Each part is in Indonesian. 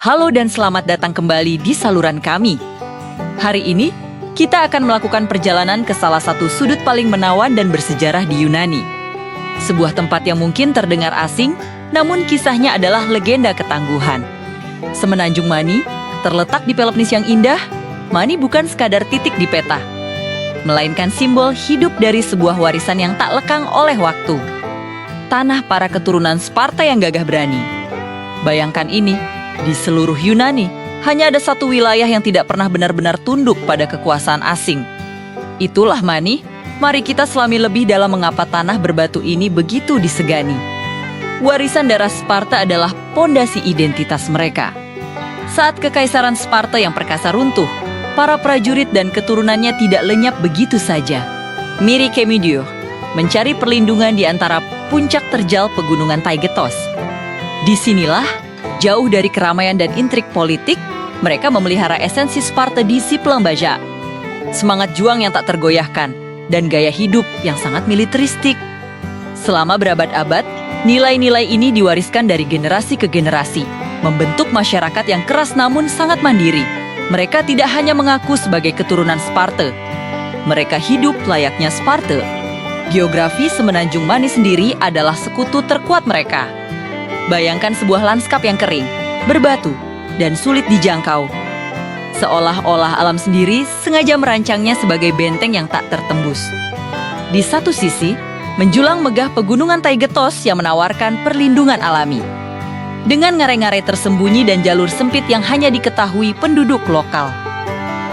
Halo dan selamat datang kembali di saluran kami. Hari ini, kita akan melakukan perjalanan ke salah satu sudut paling menawan dan bersejarah di Yunani. Sebuah tempat yang mungkin terdengar asing, namun kisahnya adalah legenda ketangguhan. Semenanjung Mani, terletak di Peloponnes yang indah, Mani bukan sekadar titik di peta, melainkan simbol hidup dari sebuah warisan yang tak lekang oleh waktu. Tanah para keturunan Sparta yang gagah berani. Bayangkan ini, di seluruh Yunani, hanya ada satu wilayah yang tidak pernah benar-benar tunduk pada kekuasaan asing. Itulah Mani. Mari kita selami lebih dalam mengapa tanah berbatu ini begitu disegani. Warisan darah Sparta adalah pondasi identitas mereka. Saat kekaisaran Sparta yang perkasa runtuh, para prajurit dan keturunannya tidak lenyap begitu saja. Miri Kemidio mencari perlindungan di antara puncak terjal pegunungan Taygetos. Disinilah, jauh dari keramaian dan intrik politik, mereka memelihara esensi Sparta di Sipeleng Baja. Semangat juang yang tak tergoyahkan, dan gaya hidup yang sangat militeristik. Selama berabad-abad, nilai-nilai ini diwariskan dari generasi ke generasi, membentuk masyarakat yang keras namun sangat mandiri. Mereka tidak hanya mengaku sebagai keturunan Sparta, mereka hidup layaknya Sparta. Geografi Semenanjung Mani sendiri adalah sekutu terkuat mereka. Bayangkan sebuah lanskap yang kering, berbatu, dan sulit dijangkau. Seolah-olah alam sendiri sengaja merancangnya sebagai benteng yang tak tertembus. Di satu sisi, menjulang megah pegunungan Taygetos yang menawarkan perlindungan alami. Dengan ngarai-ngarai tersembunyi dan jalur sempit yang hanya diketahui penduduk lokal.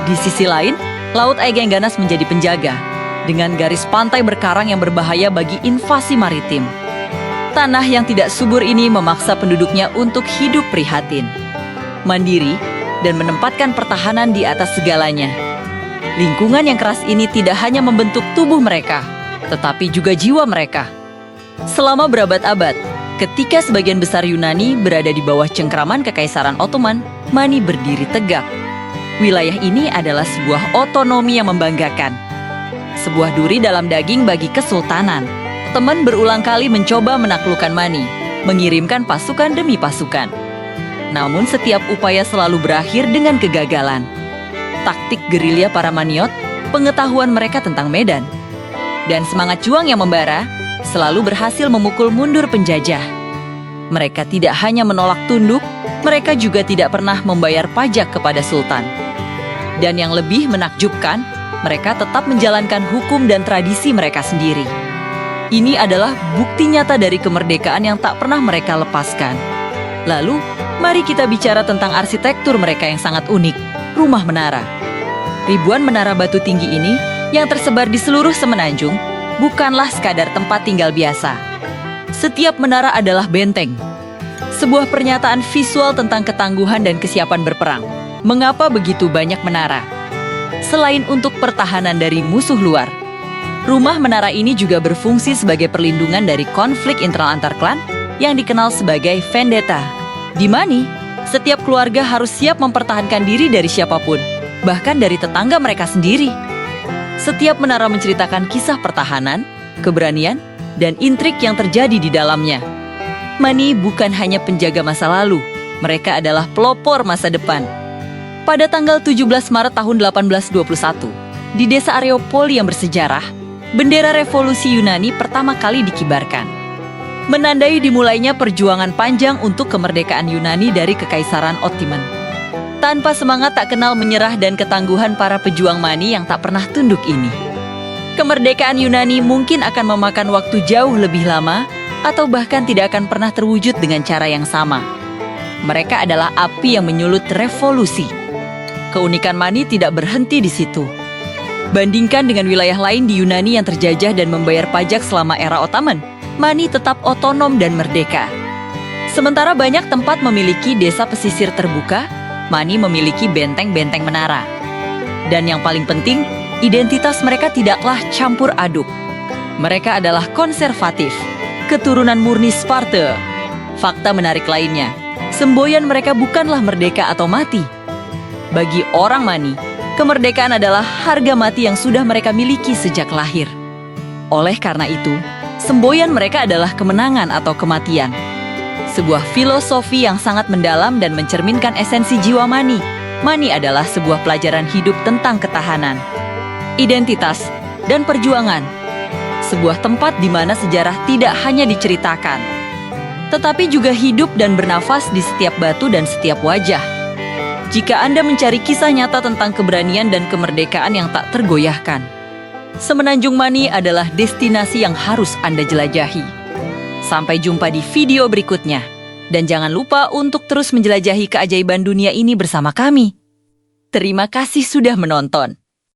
Di sisi lain, Laut Aegean ganas menjadi penjaga, dengan garis pantai berkarang yang berbahaya bagi invasi maritim. Tanah yang tidak subur ini memaksa penduduknya untuk hidup prihatin, mandiri, dan menempatkan pertahanan di atas segalanya. Lingkungan yang keras ini tidak hanya membentuk tubuh mereka, tetapi juga jiwa mereka. Selama berabad-abad, ketika sebagian besar Yunani berada di bawah cengkraman Kekaisaran Ottoman, Mani berdiri tegak. Wilayah ini adalah sebuah otonomi yang membanggakan. Sebuah duri dalam daging bagi kesultanan. Teman berulang kali mencoba menaklukkan Mani, mengirimkan pasukan demi pasukan. Namun setiap upaya selalu berakhir dengan kegagalan. Taktik gerilya para Maniot, pengetahuan mereka tentang medan, dan semangat juang yang membara, selalu berhasil memukul mundur penjajah. Mereka tidak hanya menolak tunduk, mereka juga tidak pernah membayar pajak kepada sultan. Dan yang lebih menakjubkan, mereka tetap menjalankan hukum dan tradisi mereka sendiri. Ini adalah bukti nyata dari kemerdekaan yang tak pernah mereka lepaskan. Lalu, mari kita bicara tentang arsitektur mereka yang sangat unik, rumah menara. Ribuan menara batu tinggi ini, yang tersebar di seluruh semenanjung, bukanlah sekadar tempat tinggal biasa. Setiap menara adalah benteng. Sebuah pernyataan visual tentang ketangguhan dan kesiapan berperang. Mengapa begitu banyak menara? Selain untuk pertahanan dari musuh luar, rumah menara ini juga berfungsi sebagai perlindungan dari konflik internal antar klan yang dikenal sebagai vendetta. Di Mani, setiap keluarga harus siap mempertahankan diri dari siapapun, bahkan dari tetangga mereka sendiri. Setiap menara menceritakan kisah pertahanan, keberanian, dan intrik yang terjadi di dalamnya. Mani bukan hanya penjaga masa lalu, mereka adalah pelopor masa depan. Pada tanggal 17 Maret tahun 1821, di desa Areopoli yang bersejarah, bendera revolusi Yunani pertama kali dikibarkan. Menandai dimulainya perjuangan panjang untuk kemerdekaan Yunani dari Kekaisaran Ottoman. Tanpa semangat tak kenal menyerah dan ketangguhan para pejuang Mani yang tak pernah tunduk ini, kemerdekaan Yunani mungkin akan memakan waktu jauh lebih lama atau bahkan tidak akan pernah terwujud dengan cara yang sama. Mereka adalah api yang menyulut revolusi. Keunikan Mani tidak berhenti di situ. Bandingkan dengan wilayah lain di Yunani yang terjajah dan membayar pajak selama era Ottoman, Mani tetap otonom dan merdeka. Sementara banyak tempat memiliki desa pesisir terbuka, Mani memiliki benteng-benteng menara. Dan yang paling penting, identitas mereka tidaklah campur aduk. Mereka adalah konservatif, keturunan murni Sparta. Fakta menarik lainnya, semboyan mereka bukanlah merdeka atau mati. Bagi orang Mani, kemerdekaan adalah harga mati yang sudah mereka miliki sejak lahir. Oleh karena itu, semboyan mereka adalah kemenangan atau kematian. Sebuah filosofi yang sangat mendalam dan mencerminkan esensi jiwa Mani. Mani adalah sebuah pelajaran hidup tentang ketahanan, identitas, dan perjuangan. Sebuah tempat di mana sejarah tidak hanya diceritakan, tetapi juga hidup dan bernafas di setiap batu dan setiap wajah. Jika Anda mencari kisah nyata tentang keberanian dan kemerdekaan yang tak tergoyahkan, Semenanjung Mani adalah destinasi yang harus Anda jelajahi. Sampai jumpa di video berikutnya. Dan jangan lupa untuk terus menjelajahi keajaiban dunia ini bersama kami. Terima kasih sudah menonton.